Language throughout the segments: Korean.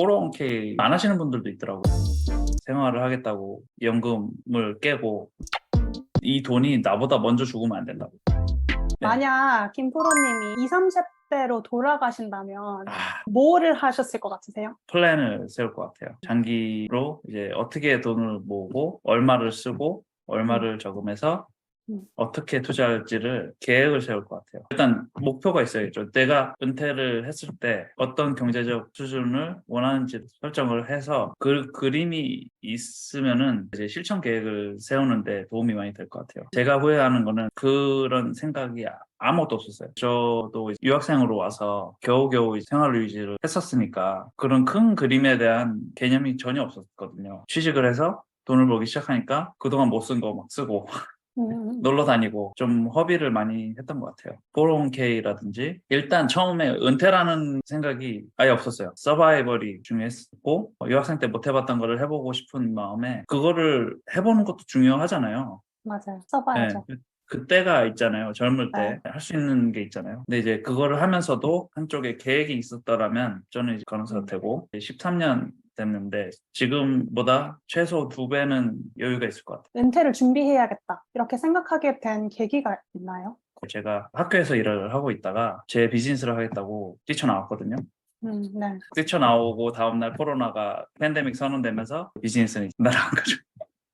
401k 안 하시는 분들도 있더라고요. 생활을 하겠다고 연금을 깨고 이 돈이 나보다 먼저 죽으면 안 된다고. 네. 만약 김프로님이 20, 30대로 돌아가신다면 아, 뭐를 하셨을 것 같으세요? 플랜을 세울 것 같아요. 장기로 이제 어떻게 돈을 모으고 얼마를 쓰고 얼마를 저금해서 음. 어떻게 투자할지를 계획을 세울 것 같아요. 일단 목표가 있어야죠. 내가 은퇴를 했을 때 어떤 경제적 수준을 원하는지 설정을 해서 그 그림이 있으면은 이제 실천 계획을 세우는데 도움이 많이 될 것 같아요. 제가 후회하는 거는 그런 생각이 아무것도 없었어요. 저도 유학생으로 와서 겨우겨우 생활 유지를 했었으니까 그런 큰 그림에 대한 개념이 전혀 없었거든요. 취직을 해서 돈을 벌기 시작하니까 그동안 못 쓴 거 막 쓰고 음. 놀러 다니고 좀 허비를 많이 했던 것 같아요. 401k라든지 일단 처음에 은퇴라는 생각이 아예 없었어요. 서바이벌이 중요했고 유학생 때 못 해봤던 거를 해보고 싶은 마음에 그거를 해보는 것도 중요하잖아요. 맞아요. 네, 써봐야죠. 그때가 있잖아요. 젊을 네. 때 할 수 있는 게 있잖아요. 근데 이제 그거를 하면서도 한쪽에 계획이 있었더라면 저는 이제 간호사가 음. 되고 13년 됐는데 지금보다 최소 2배는 여유가 있을 것 같아요. 은퇴를 준비해야겠다. 이렇게 생각하게 된 계기가 있나요? 제가 학교에서 일을 하고 있다가 제 비즈니스를 하겠다고 뛰쳐나왔거든요. 네. 뛰쳐나오고 다음날 코로나가 팬데믹 선언되면서 비즈니스는 날아간 거죠.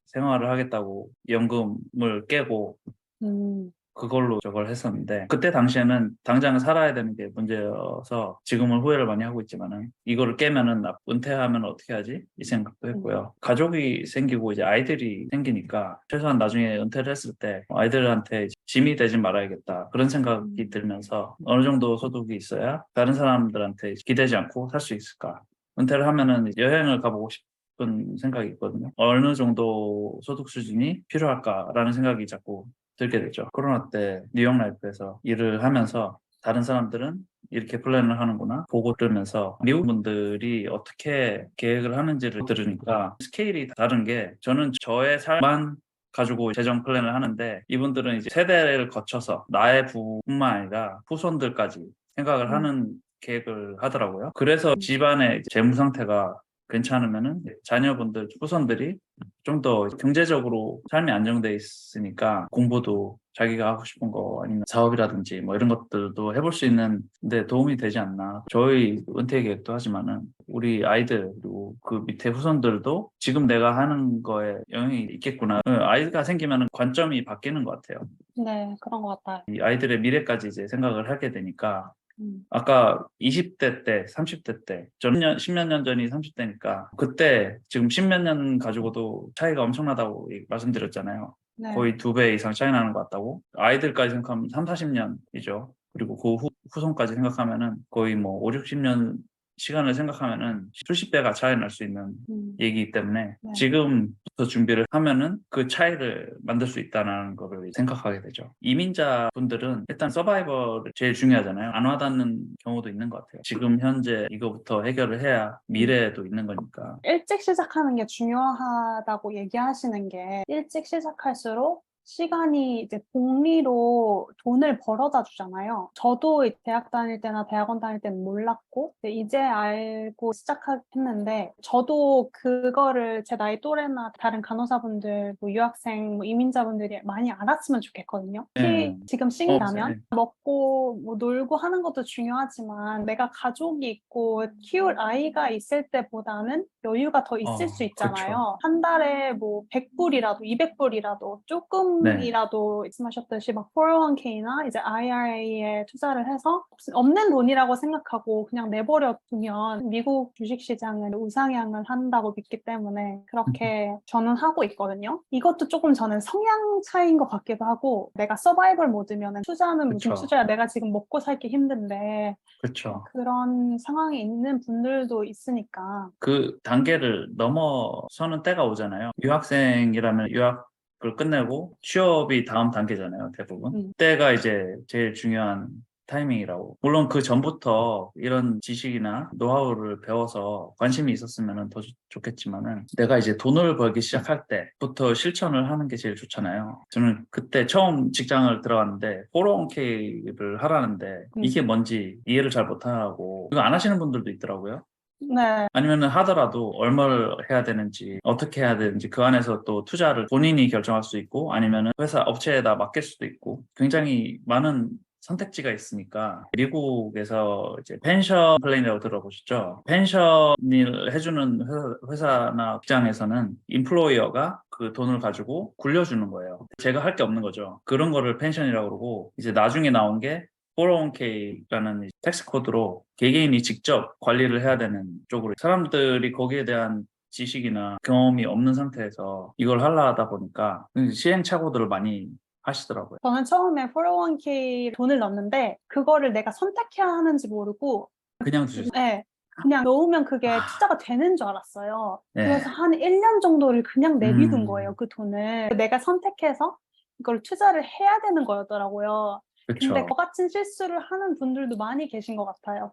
생활을 하겠다고 연금을 깨고 음. 그걸로 저걸 했었는데 그때 당시에는 당장 살아야 되는 게 문제여서 지금은 후회를 많이 하고 있지만은 이거를 깨면은 은퇴하면 어떻게 하지? 이 생각도 음. 했고요. 가족이 생기고 이제 아이들이 생기니까 최소한 나중에 은퇴를 했을 때 아이들한테 짐이 되지 말아야겠다 그런 생각이 음. 들면서 어느 정도 소득이 있어야 다른 사람들한테 기대지 않고 살 수 있을까? 은퇴를 하면은 여행을 가보고 싶은 생각이 있거든요. 어느 정도 소득 수준이 필요할까라는 생각이 자꾸 들게 되죠. 코로나 때 뉴욕 라이프에서 일을 하면서 다른 사람들은 이렇게 플랜을 하는구나 보고 들으면서 미국 분들이 어떻게 계획을 하는지를 들으니까 스케일이 다른 게 저는 저의 삶만 가지고 재정 플랜을 하는데 이분들은 이제 세대를 거쳐서 나의 부뿐만 아니라 후손들까지 생각을 음. 하는 계획을 하더라고요. 그래서 집안의 재무 상태가 괜찮으면은 자녀분들, 후손들이 좀 더 경제적으로 삶이 안정돼 있으니까 공부도 자기가 하고 싶은 거 아니면 사업이라든지 뭐 이런 것들도 해볼 수 있는 데 도움이 되지 않나. 저희 은퇴 계획도 하지만은 우리 아이들 그리고 그 밑에 후손들도 지금 내가 하는 거에 영향이 있겠구나. 아이가 생기면은 관점이 바뀌는 것 같아요. 네, 그런 것 같아요. 이 아이들의 미래까지 이제 생각을 하게 되니까 음. 아까 20대 때, 30대 때, 저는 10몇 년 전이 30대니까 그때 지금 10몇 년 가지고도 차이가 엄청나다고 말씀드렸잖아요. 네. 거의 2배 이상 차이 나는 것 같다고. 아이들까지 생각하면 3, 40년이죠. 그리고 그 후손까지 생각하면은 거의 뭐 5, 60년 시간을 생각하면은 수십 배가 차이 날 수 있는 음. 얘기이기 때문에 네. 지금부터 준비를 하면은 그 차이를 만들 수 있다는 거를 생각하게 되죠. 이민자 분들은 일단 서바이벌이 제일 중요하잖아요. 안 와닿는 경우도 있는 것 같아요. 지금 현재 이거부터 해결을 해야 음. 미래에도 있는 거니까. 일찍 시작하는 게 중요하다고 얘기하시는 게 일찍 시작할수록 시간이 이제 복리로 돈을 벌어다 주잖아요. 저도 대학 다닐 때나 대학원 다닐 때는 몰랐고 이제 알고 시작했는데 저도 그거를 제 나이 또래나 다른 간호사분들, 뭐 유학생, 뭐 이민자분들이 많이 알았으면 좋겠거든요. 특히 지금 싱글이라면 네. 먹고 뭐 놀고 하는 것도 중요하지만 내가 가족이 있고 키울 아이가 있을 때보다는 여유가 더 있을 수 그렇죠. 있잖아요. 한 달에 뭐 100불이라도 200불이라도 네. 조금이라도 말씀하셨듯이 막 401k나 이제 IRA에 투자를 해서 없는 돈이라고 생각하고 그냥 내버려 두면 미국 주식시장은 우상향을 한다고 믿기 때문에 그렇게 저는 하고 있거든요. 이것도 조금 저는 성향 차이인 것 같기도 하고 내가 서바이벌 모드면 투자는 무슨 그렇죠. 투자야 내가 지금 먹고 살기 힘든데 그렇죠. 그런 상황에 있는 분들도 있으니까. 그 단계를 넘어서는 때가 오잖아요. 유학생이라면 유학을 끝내고 취업이 다음 단계잖아요, 대부분. 음. 때가 이제 제일 중요한 타이밍이라고. 물론 그 전부터 이런 지식이나 노하우를 배워서 관심이 있었으면 더 좋겠지만은 내가 이제 돈을 벌기 시작할 때부터 실천을 하는 게 제일 좋잖아요. 저는 그때 처음 직장을 들어갔는데 401k를 하라는데 음. 이게 뭔지 이해를 잘 못하고 이거 안 하시는 분들도 있더라고요. 네. 아니면은 하더라도 얼마를 해야 되는지, 어떻게 해야 되는지, 그 안에서 또 투자를 본인이 결정할 수 있고, 아니면은 회사 업체에다 맡길 수도 있고, 굉장히 많은 선택지가 있으니까. 미국에서 이제 펜션 플랜이라고 들어보셨죠? 펜션을 해주는 회사나 직장에서는 인플로이어가 그 돈을 가지고 굴려주는 거예요. 제가 할 게 없는 거죠. 그런 거를 펜션이라고 그러고, 이제 나중에 나온 게 401k라는 텍스 코드로 개개인이 직접 관리를 해야 되는 쪽으로, 사람들이 거기에 대한 지식이나 경험이 없는 상태에서 이걸 하려 하다 보니까 시행착오들을 많이 하시더라고요. 저는 처음에 401k 돈을 넣는데 그거를 내가 선택해야 하는지 모르고 그냥 두셨어요. 네, 그냥 넣으면 그게 아, 투자가 되는 줄 알았어요. 네. 그래서 한 1년 정도를 그냥 내비둔 거예요, 음, 그 돈을. 내가 선택해서 이걸 투자를 해야 되는 거였더라고요. 근데 그렇죠. 저같은 실수를 하는 분들도 많이 계신 것 같아요.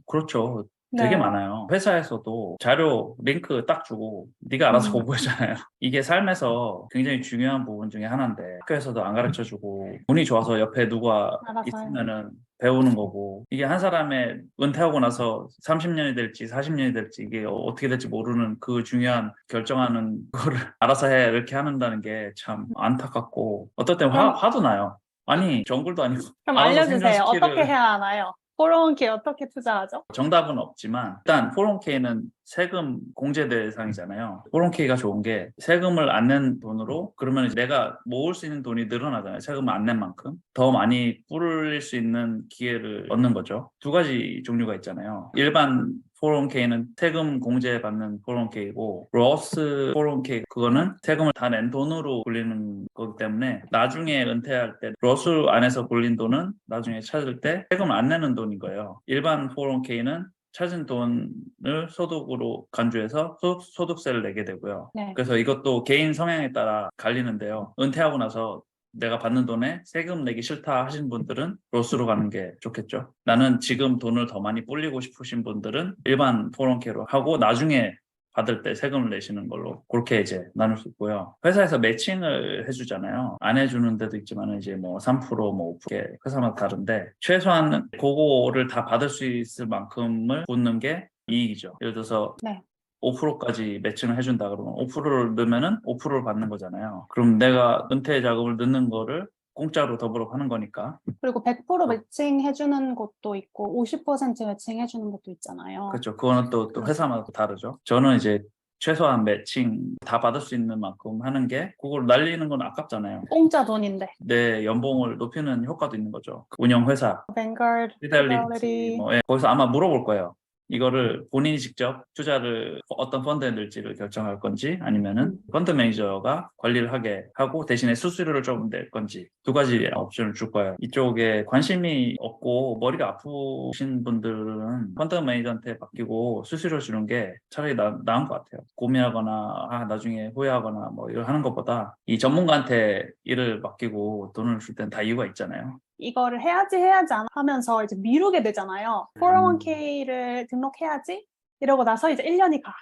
그렇죠. 되게 네. 많아요. 회사에서도 자료 링크 딱 주고 네가 알아서 음, 공부하잖아요. 이게 삶에서 굉장히 중요한 부분 중에 하나인데 학교에서도 안 가르쳐 주고 운이 좋아서 옆에 누가 알아서요. 있으면은 배우는 거고, 이게 한 사람의 은퇴하고 나서 30년이 될지 40년이 될지 이게 어떻게 될지 모르는 그 중요한 결정하는 거를 알아서 해 이렇게 한다는 게 참 안타깝고, 어떨 땐 그럼, 화도 나요. 아니 정글도 아니고 그럼 알아서 알려주세요. 어떻게 생존시키를. 해야 하나요? 401k 어떻게 투자하죠? 정답은 없지만 일단 401k는 세금 공제 대상이잖아요. 401k가 좋은 게 세금을 안 낸 돈으로, 그러면 이제 내가 모을 수 있는 돈이 늘어나잖아요. 세금을 안 낸 만큼 더 많이 불릴 수 있는 기회를 얻는 거죠. 두 가지 종류가 있잖아요. 일반 401k는 세금 공제 받는 401k이고, 로스 401k 그거는 세금을 다 낸 돈으로 굴리는 거기 때문에 나중에 은퇴할 때 로스 안에서 굴린 돈은 나중에 찾을 때 세금을 안 내는 돈인 거예요. 일반 401k는 찾은 돈을 소득으로 간주해서 소득세를 내게 되고요. 네. 그래서 이것도 개인 성향에 따라 갈리는데요. 은퇴하고 나서 내가 받는 돈에 세금 내기 싫다 하신 분들은 로스로 가는 게 좋겠죠. 나는 지금 돈을 더 많이 불리고 싶으신 분들은 일반 401k로 하고 나중에 받을 때 세금을 내시는 걸로 그렇게 이제 나눌 수 있고요. 회사에서 매칭을 해주잖아요. 안 해주는 데도 있지만 이제 뭐 3%, 뭐 5% 회사마다 다른데 최소한 그거를 다 받을 수 있을 만큼을 붓는 게 이익이죠. 예를 들어서 네. 5%까지 매칭을 해준다 그러면 5%를 넣으면은 5%를 받는 거잖아요. 그럼 내가 은퇴 자금을 넣는 거를 공짜로 더불어 하는 거니까. 그리고 100% 매칭해주는 것도 있고 50% 매칭해주는 것도 있잖아요. 그렇죠. 그거는 또 그래서 회사마다 또 다르죠. 저는 이제 최소한 매칭 다 받을 수 있는 만큼 하는 게, 그걸 날리는 건 아깝잖아요. 공짜 돈인데. 내 연봉을 높이는 효과도 있는 거죠. 운영 회사, Vanguard, 피델리티, Fidelity. 거기서 아마 물어볼 거예요. 이거를 본인이 직접 투자를 어떤 펀드에 넣을지를 결정할 건지, 아니면은 음. 펀드 매니저가 관리를 하게 하고 대신에 수수료를 조금 낼 건지, 두 가지 옵션을 줄 거예요. 이쪽에 관심이 없고 머리가 아프신 분들은 펀드 매니저한테 맡기고 수수료 주는 게 차라리 나은 것 같아요. 고민하거나 나중에 후회하거나 뭐 이걸 하는 것보다 이 전문가한테 일을 맡기고 돈을 줄 땐 다 이유가 있잖아요. 이거를 해야지 안 하면서 이제 미루게 되잖아요. 음, 401k를 등록해야지 이러고 나서 이제 1년이 가.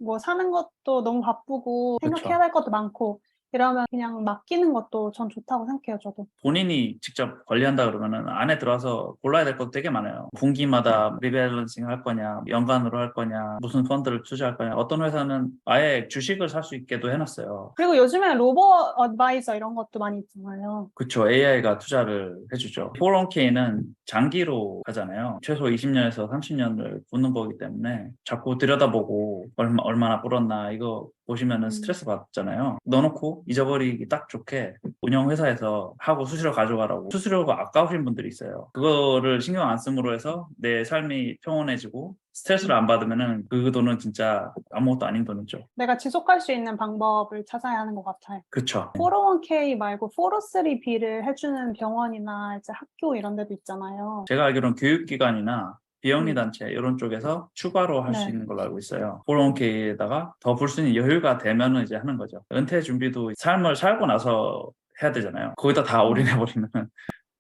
뭐 사는 것도 너무 바쁘고 생각해야 그렇죠. 될 것도 많고 이러면 그냥 맡기는 것도 전 좋다고 생각해요, 저도. 본인이 직접 관리한다 그러면은 안에 들어와서 골라야 될 것도 되게 많아요. 분기마다 리밸런싱 할 거냐, 연간으로 할 거냐, 무슨 펀드를 투자할 거냐. 어떤 회사는 아예 주식을 살 수 있게도 해놨어요. 그리고 요즘에 로보 어드바이저 이런 것도 많이 있잖아요. 그쵸. AI가 투자를 해주죠. 401k는 장기로 하잖아요. 최소 20년에서 30년을 붓는 거기 때문에 자꾸 들여다보고 얼마나 불었나 이거 보시면은 음. 스트레스 받잖아요. 넣어놓고 잊어버리기 딱 좋게 운영회사에서 하고 수수료 가져가라고. 수수료가 아까우신 분들이 있어요. 그거를 신경 안 쓰므로 해서 내 삶이 평온해지고 스트레스를 안 받으면은 그 돈은 진짜 아무것도 아닌 돈이죠. 내가 지속할 수 있는 방법을 찾아야 하는 것 같아요. 그쵸. 401k 말고 403b를 해주는 병원이나 이제 학교 이런 데도 있잖아요. 제가 알기로는 교육기관이나 비영리 음. 단체 이런 쪽에서 추가로 할 수 네. 있는 걸로 알고 있어요. 401k에다가 더 불 수 있는 여유가 되면은 이제 하는 거죠. 은퇴 준비도 삶을 살고 나서 해야 되잖아요. 거기다 다 음. 올인해버리면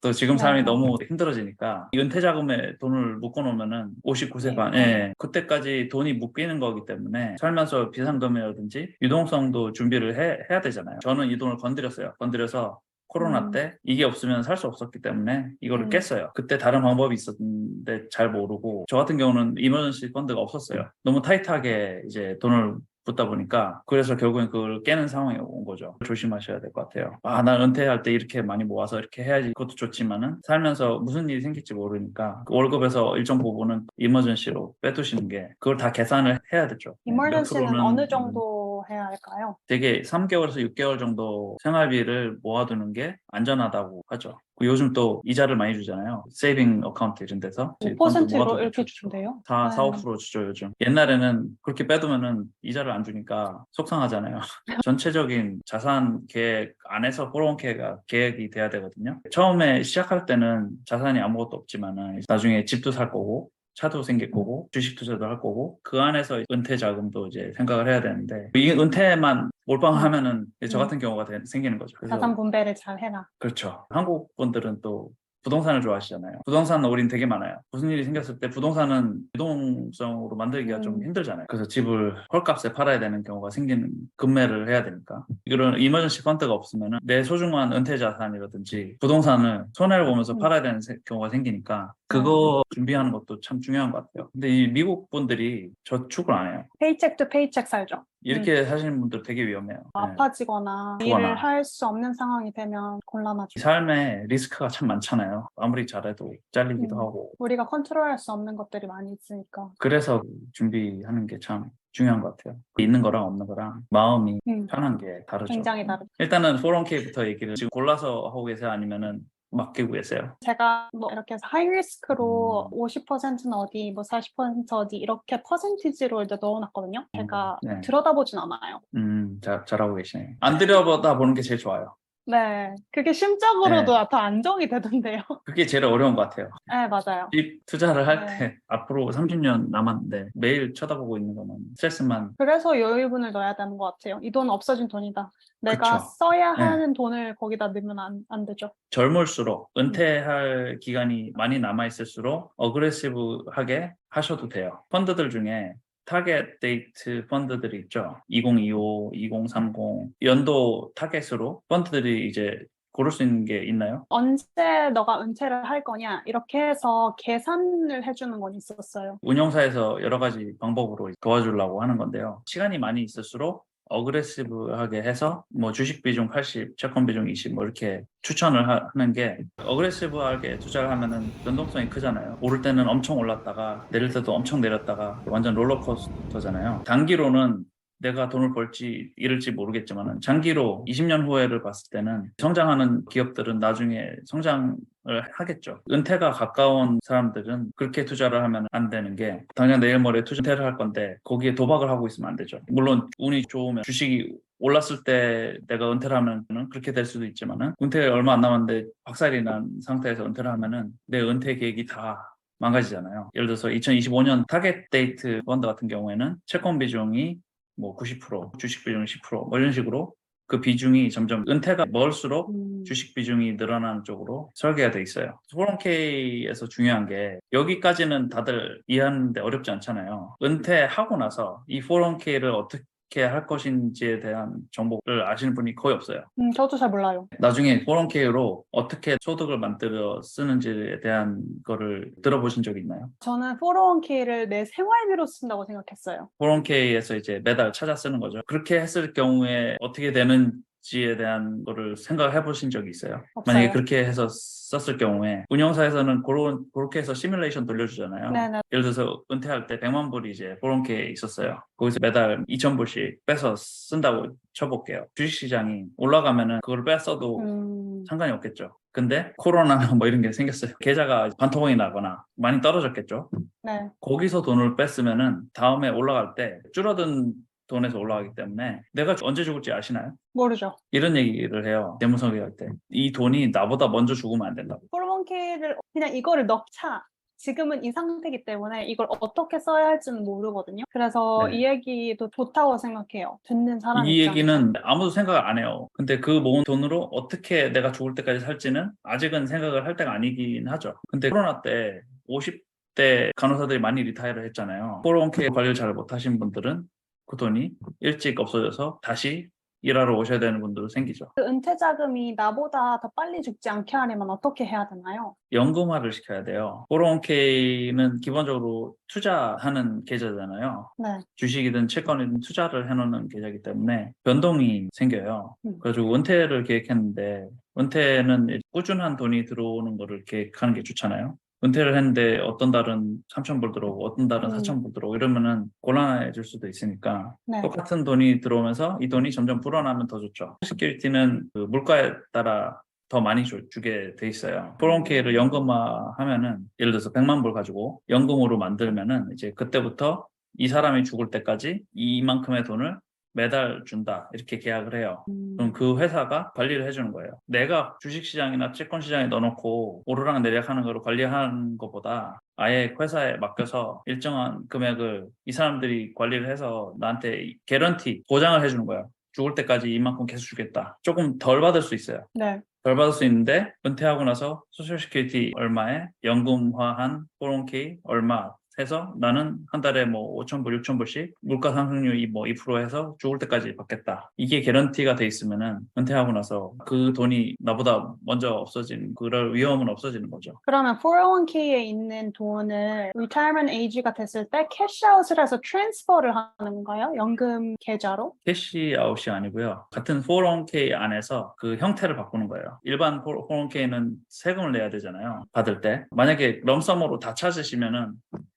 또 지금 삶이 네. 너무 힘들어지니까 이 은퇴 자금에 돈을 묶어놓으면은 59세가 맞아요. 그때까지 돈이 묶이는 거기 때문에 살면서 비상금이라든지 유동성도 준비를 해야 되잖아요. 저는 이 돈을 건드렸어요. 건드려서 코로나 때 이게 없으면 살 수 없었기 때문에 이거를 음. 깼어요. 그때 다른 방법이 있었는데 잘 모르고 저 같은 경우는 이머전시 펀드가 없었어요. 너무 타이트하게 이제 돈을 붓다 보니까 그래서 결국엔 그걸 깨는 상황이 온 거죠. 조심하셔야 될 것 같아요. 아, 난 은퇴할 때 이렇게 많이 모아서 이렇게 해야지. 그것도 좋지만은 살면서 무슨 일이 생길지 모르니까 그 월급에서 일정 부분은 이머전시로 빼두시는 게 그걸 다 계산을 해야 되죠. 몇 이머전시는 프로는 어느 정도 해야 할까요? 되게 3개월에서 6개월 정도 생활비를 모아두는 게 안전하다고 하죠. 요즘 또 이자를 많이 주잖아요. 세이빙 어카운트 이런 데서. 펀드 5%로 모아두면 이렇게 좋죠. 주던데요? 4, 네. 5% 주죠, 요즘. 옛날에는 그렇게 빼두면은 이자를 안 주니까 속상하잖아요. 전체적인 자산 계획 안에서 401k가 계획이 돼야 되거든요. 처음에 시작할 때는 자산이 아무것도 없지만은 나중에 집도 살 거고 차도 생길 거고 주식 투자도 할 거고 그 안에서 은퇴 자금도 이제 생각을 해야 되는데 이 은퇴만 몰빵하면은 저 같은 경우가 생기는 거죠. 그래서 자산 분배를 잘 해라. 그렇죠. 한국 분들은 또 부동산을 좋아하시잖아요. 부동산 올인 되게 많아요. 무슨 일이 생겼을 때 부동산은 유동성으로 만들기가 좀 힘들잖아요. 그래서 집을 헐값에 팔아야 되는 경우가 생기는 급매를 해야 되니까 이런 이머전시 펀드가 없으면 내 소중한 은퇴 자산이라든지 부동산을 손해를 보면서 팔아야 되는 경우가 생기니까 그거 준비하는 것도 참 중요한 것 같아요. 근데 이 미국 분들이 저축을 안 해요. 페이책 투 페이책 살죠. 이렇게 사시는 분들 되게 위험해요. 네. 아파지거나 일을 할 수 없는 상황이 되면 곤란하죠. 삶에 리스크가 참 많잖아요. 아무리 잘해도 잘리기도 하고. 우리가 컨트롤할 수 없는 것들이 많이 있으니까. 그래서 준비하는 게 참 중요한 것 같아요. 있는 거랑 없는 거랑 마음이 편한 게 다르죠. 굉장히 다르죠. 일단은 401k부터 얘기를 지금 골라서 하고 계세요? 아니면은 맡기고 계세요? 제가 뭐 이렇게 해서 하이 리스크로 50%는 어디, 뭐 40% 어디 이렇게 퍼센티지로 이제 넣어놨거든요. 제가 네. 들여다보진 않아요. 잘하고 계시네요. 안 들여다보는 게 제일 좋아요. 네, 그게 심적으로도 더 안정이 되던데요. 그게 제일 어려운 것 같아요. 네, 맞아요. 집 투자를 할 때 앞으로 30년 남았는데 매일 쳐다보고 있는 거는 스트레스만. 그래서 여유분을 넣어야 되는 것 같아요. 이 돈은 없어진 돈이다. 내가 그쵸. 써야 네. 하는 돈을 거기다 넣으면 안 되죠. 젊을수록 은퇴할 기간이 많이 남아있을수록 어그레시브하게 하셔도 돼요. 펀드들 중에 타겟 데이트 펀드들이 있죠. 2025, 2030 연도 타겟으로 펀드들이 이제 고를 수 있는 게 있나요? 언제 너가 은퇴를 할 거냐 이렇게 해서 계산을 해주는 건 있었어요. 운영사에서 여러 가지 방법으로 도와주려고 하는 건데요. 시간이 많이 있을수록 어그레시브하게 해서 뭐 주식 비중 80, 채권 비중 20 뭐 이렇게 추천을 하는 게 어그레시브하게 투자를 하면은 변동성이 크잖아요. 오를 때는 엄청 올랐다가 내릴 때도 엄청 내렸다가 완전 롤러코스터잖아요. 단기로는 내가 돈을 벌지 잃을지 모르겠지만 장기로 20년 후에를 봤을 때는 성장하는 기업들은 나중에 성장을 하겠죠. 은퇴가 가까운 사람들은 그렇게 투자를 하면 안 되는 게 당장 내일 모레 투자를 할 건데 거기에 도박을 하고 있으면 안 되죠. 물론 운이 좋으면 주식이 올랐을 때 내가 은퇴를 하면 그렇게 될 수도 있지만은 은퇴 얼마 안 남았는데 박살이 난 상태에서 은퇴를 하면은 내 은퇴 계획이 다 망가지잖아요. 예를 들어서 2025년 타겟 데이트 펀드 같은 경우에는 채권 비중이 뭐 90%, 주식 비중이 10%, 뭐 이런 식으로 그 비중이 점점 은퇴가 멀수록 주식 비중이 늘어나는 쪽으로 설계가 돼 있어요. 401k에서 중요한 게 여기까지는 다들 이해하는데 어렵지 않잖아요. 은퇴하고 나서 이 401k를 어떻게 할 것인지에 대한 정보를 아시는 분이 거의 없어요. 저도 잘 몰라요. 나중에 401k로 어떻게 소득을 만들어 쓰는지에 대한 거를 들어보신 적이 있나요? 저는 401k를 내 생활비로 쓴다고 생각했어요. 401k에서 이제 매달 찾아 쓰는 거죠. 그렇게 했을 경우에 어떻게 되는지에 대한 거를 생각해 보신 적이 있어요? 없어요. 만약에 그렇게 해서 썼을 경우에 운영사에서는 그렇게 해서 시뮬레이션 돌려주잖아요. 네네. 예를 들어서 은퇴할 때 100만 불이 이제 401k에 있었어요. 거기서 매달 2,000불씩 빼서 쓴다고 쳐볼게요. 주식시장이 올라가면은 그걸 뺐어도 상관이 없겠죠. 근데 코로나나 뭐 이런 게 생겼어요. 계좌가 반토막이 나거나 많이 떨어졌겠죠. 네. 거기서 돈을 뺐으면은 다음에 올라갈 때 줄어든 돈에서 올라가기 때문에 내가 언제 죽을지 아시나요? 모르죠. 이런 얘기를 해요. 재무설계할 때. 이 돈이 나보다 먼저 죽으면 안 된다고. 401k를 그냥 이거를 넣자. 지금은 이 상태이기 때문에 이걸 어떻게 써야 할지는 모르거든요. 그래서 네. 이 얘기도 좋다고 생각해요. 듣는 사람 이 입장에서. 얘기는 아무도 생각을 안 해요. 근데 그 모은 돈으로 어떻게 내가 죽을 때까지 살지는 아직은 생각을 할 때가 아니긴 하죠. 근데 코로나 때 50대 간호사들이 많이 리타이어를 했잖아요. 401k 관리를 잘 못하신 분들은 그 돈이 일찍 없어져서 다시 일하러 오셔야 되는 분들도 생기죠. 그 은퇴 자금이 나보다 더 빨리 죽지 않게 하려면 어떻게 해야 되나요? 연금화를 시켜야 돼요. 401k는 기본적으로 투자하는 계좌잖아요. 네. 주식이든 채권이든 투자를 해놓는 계좌이기 때문에 변동이 생겨요. 음. 그래가지고 은퇴를 계획했는데 은퇴는 꾸준한 돈이 들어오는 거를 계획하는 게 좋잖아요. 은퇴를 했는데 어떤 달은 3,000불 들어오고 어떤 달은 4,000불 들어오고 이러면은 곤란해질 수도 있으니까 네. 똑같은 돈이 들어오면서 이 돈이 점점 불어나면 더 좋죠. 시큐리티는 그 물가에 따라 더 많이 주게 돼 있어요. 401k를 연금화하면은 예를 들어서 100만 불 가지고 연금으로 만들면은 이제 그때부터 이 사람이 죽을 때까지 이만큼의 돈을 매달 준다 이렇게 계약을 해요. 그럼 그 회사가 관리를 해주는 거예요. 내가 주식시장이나 채권시장에 넣어놓고 오르락 내리락 하는 거를 관리하는 것보다 아예 회사에 맡겨서 일정한 금액을 이 사람들이 관리를 해서 나한테 개런티, 보장을 해주는 거예요. 죽을 때까지 이만큼 계속 주겠다. 조금 덜 받을 수 있어요. 네. 덜 받을 수 있는데 은퇴하고 나서 소셜시큐리티 얼마에 연금화한 401k 얼마 해서 나는 한 달에 뭐 5,000불, 6,000불씩 물가 상승률이 뭐 2% 해서 죽을 때까지 받겠다. 이게 개런티가 돼 있으면은 은퇴하고 나서 그 돈이 나보다 먼저 없어진 그럴 위험은 없어지는 거죠. 그러면 401k에 있는 돈을 retirement age가 됐을 때 캐시아웃을 해서 트랜스퍼를 하는 건가요? 연금 계좌로? 캐시아웃이 아니고요. 같은 401k 안에서 그 형태를 바꾸는 거예요. 일반 401k는 세금을 내야 되잖아요. 받을 때. 만약에 럼섬으로 다 찾으시면은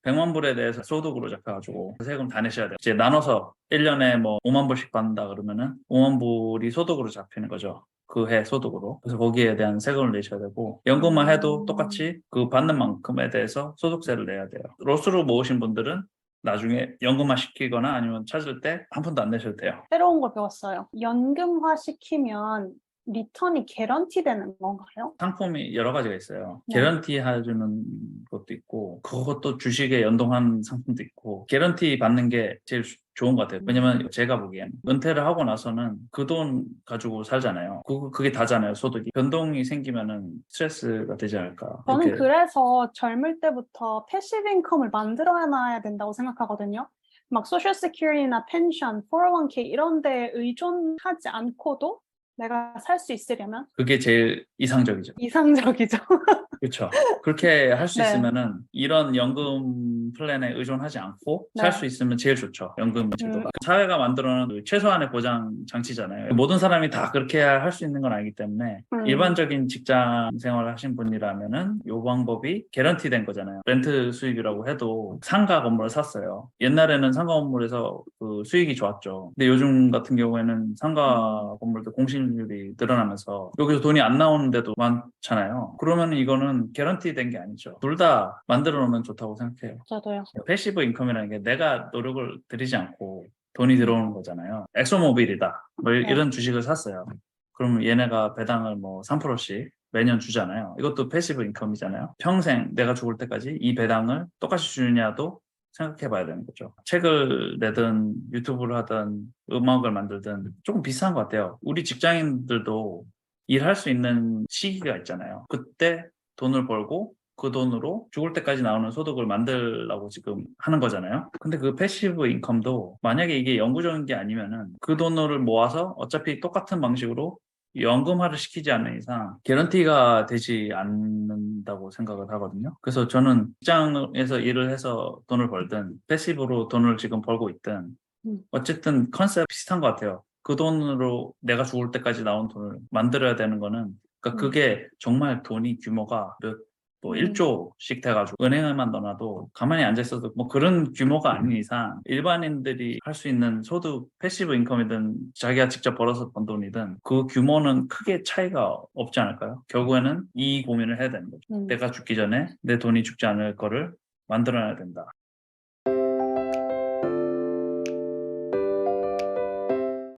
100만 불에 대해서 소득으로 잡혀가지고 세금 다 내셔야 돼요. 이제 나눠서 1년에 뭐 5만 불씩 받는다 그러면은 5만 불이 소득으로 잡히는 거죠. 그 해 소득으로. 그래서 거기에 대한 세금을 내셔야 되고 연금만 해도 똑같이 그 받는 만큼에 대해서 소득세를 내야 돼요. 로스로 모으신 분들은 나중에 연금화 시키거나 아니면 찾을 때 한 푼도 안 내셔도 돼요. 새로운 걸 배웠어요. 연금화 시키면 리턴이 개런티 되는 건가요? 상품이 여러 가지가 있어요. 네. 개런티 해주는 것도 있고 그것도 주식에 연동한 상품도 있고 개런티 받는 게 제일 좋은 것 같아요. 왜냐면 제가 보기엔 은퇴를 하고 나서는 그 돈 가지고 살잖아요. 그게 다잖아요. 소득이. 변동이 생기면은 스트레스가 되지 않을까. 저는 이렇게. 그래서 젊을 때부터 패시브 인컴을 만들어 놔야 된다고 생각하거든요. 막 소셜 시큐리티나 펜션, 401k 이런 데 의존하지 않고도 내가 살 수 있으려면 그게 제일 이상적이죠. 이상적이죠. 그렇죠. 그렇게 할 수 네. 있으면은 이런 연금 플랜에 의존하지 않고 살 수 네. 있으면 제일 좋죠. 연금 제도가. 사회가 만들어놓은 최소한의 보장 장치잖아요. 모든 사람이 다 그렇게 할 수 있는 건 아니기 때문에 일반적인 직장 생활을 하신 분이라면은 이 방법이 개런티 된 거잖아요. 렌트 수익이라고 해도 상가 건물을 샀어요. 옛날에는 상가 건물에서 그 수익이 좋았죠. 근데 요즘 같은 경우에는 상가 건물도 공실률이 늘어나면서 여기서 돈이 안 나오는데도 많잖아요. 그러면 이거는 개런티 된 게 아니죠. 둘 다 만들어 놓으면 좋다고 생각해요. 저도요. 패시브 인컴이라는 게 내가 노력을 들이지 않고 돈이 들어오는 거잖아요. 엑소모빌이다. 뭐 이런 주식을 샀어요. 그러면 얘네가 배당을 뭐 3%씩 매년 주잖아요. 이것도 패시브 인컴이잖아요. 평생 내가 죽을 때까지 이 배당을 똑같이 주느냐도 생각해 봐야 되는 거죠. 책을 내든 유튜브를 하든 음악을 만들든 조금 비슷한 것 같아요. 우리 직장인들도 일할 수 있는 시기가 있잖아요. 그때 돈을 벌고 그 돈으로 죽을 때까지 나오는 소득을 만들려고 지금 하는 거잖아요. 근데 그 패시브 인컴도 만약에 이게 영구적인 게 아니면은 그 돈을 모아서 어차피 똑같은 방식으로 연금화를 시키지 않는 이상 개런티가 되지 않는다고 생각을 하거든요. 그래서 저는 직장에서 일을 해서 돈을 벌든 패시브로 돈을 지금 벌고 있든 어쨌든 컨셉 비슷한 것 같아요. 그 돈으로 내가 죽을 때까지 나온 돈을 만들어야 되는 거는 그러니까 그게 정말 돈이 규모가 뭐 1조씩 돼가지고 은행에만 넣어놔도 가만히 앉아있어도 뭐 그런 규모가 아닌 이상 일반인들이 할 수 있는 소득 패시브 인컴이든 자기가 직접 벌어서 번 돈이든 그 규모는 크게 차이가 없지 않을까요? 결국에는 이 고민을 해야 되는 거죠. 내가 죽기 전에 내 돈이 죽지 않을 거를 만들어내야 된다.